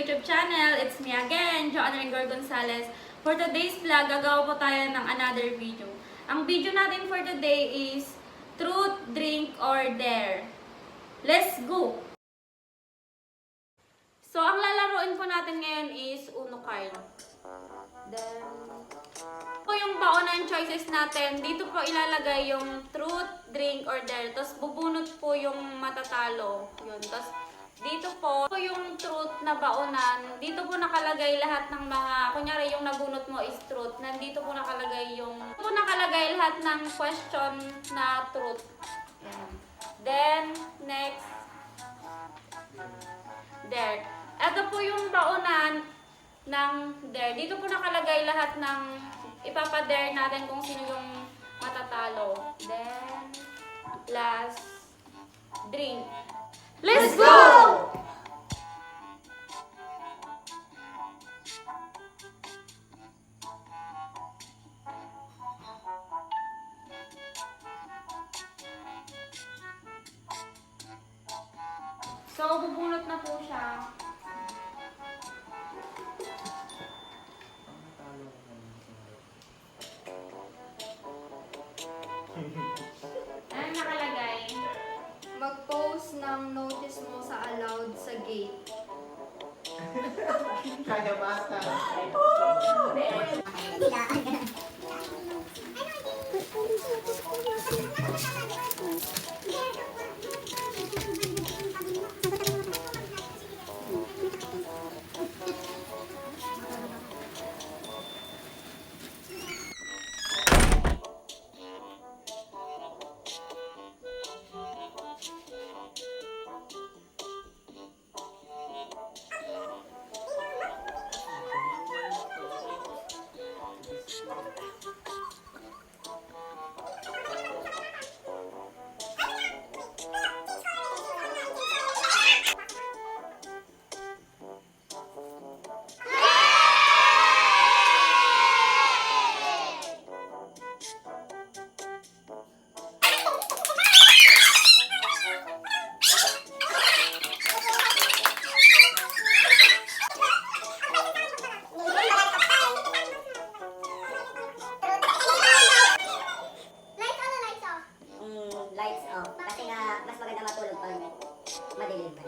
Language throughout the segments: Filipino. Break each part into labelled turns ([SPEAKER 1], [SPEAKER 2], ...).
[SPEAKER 1] YouTube channel. It's me again, Joanna Ingor Gonzalez. For today's vlog, gagawa po tayo ng another video. Ang video natin for today is Truth, Drink, or Dare. Let's go! So, ang lalaroin po natin ngayon is Uno card. Then, po yung paunahan choices natin, dito po ilalagay yung Truth, Drink, or Dare. Tapos, bubunot po yung matatalo. Yun. Tapos, dito po yung truth na baunan. Dito po nakalagay lahat ng mga, kunyari yung nabunot mo is truth. Nandito po nakalagay lahat ng question na truth. Then, next, dare. Ito po yung baunan ng dare. Dito po nakalagay lahat ng ipapadare natin kung sino yung matatalo. Then, last, drink. Let's go! So, bubunot na po siya. Ano nakalagay?
[SPEAKER 2] Mag-post ng notice mo sa allowed sa gate.
[SPEAKER 3] Kaya basta.
[SPEAKER 4] Lights off. Kasi nga, mas maganda matulog pag madilim pa.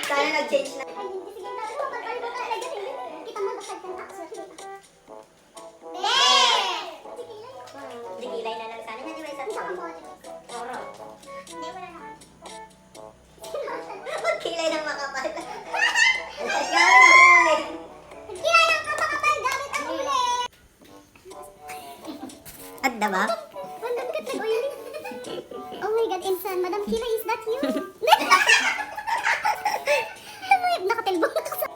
[SPEAKER 4] Sana nag-change na. Digilay na lang sana. Hindi ba isang sabi? Oro. Magkilay ng makapal. Gamit ang ulit. At diba?
[SPEAKER 5] Oh my God, Insan, Madam Kira, is that you? Nakatilbong ako sa...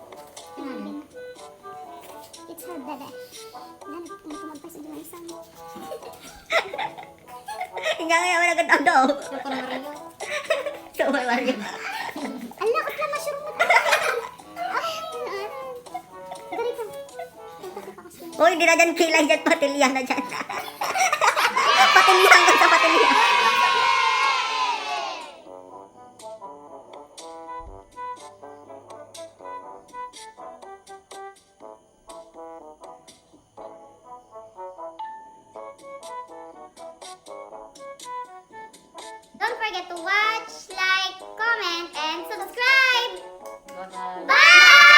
[SPEAKER 5] It's her dada. Dada, hindi ko magpasa dyan ang isang.
[SPEAKER 4] Hingga ngayon wala ka daw.
[SPEAKER 2] Super Mario.
[SPEAKER 4] Super Mario.
[SPEAKER 5] Ala, at na mushroom mo.
[SPEAKER 4] Hoy, di na dyan kilay dyan, patilya na dyan. Patilya hanggang sa patilya.
[SPEAKER 5] Don't forget to watch, like, comment, and subscribe!
[SPEAKER 1] Bye-bye.
[SPEAKER 5] Bye!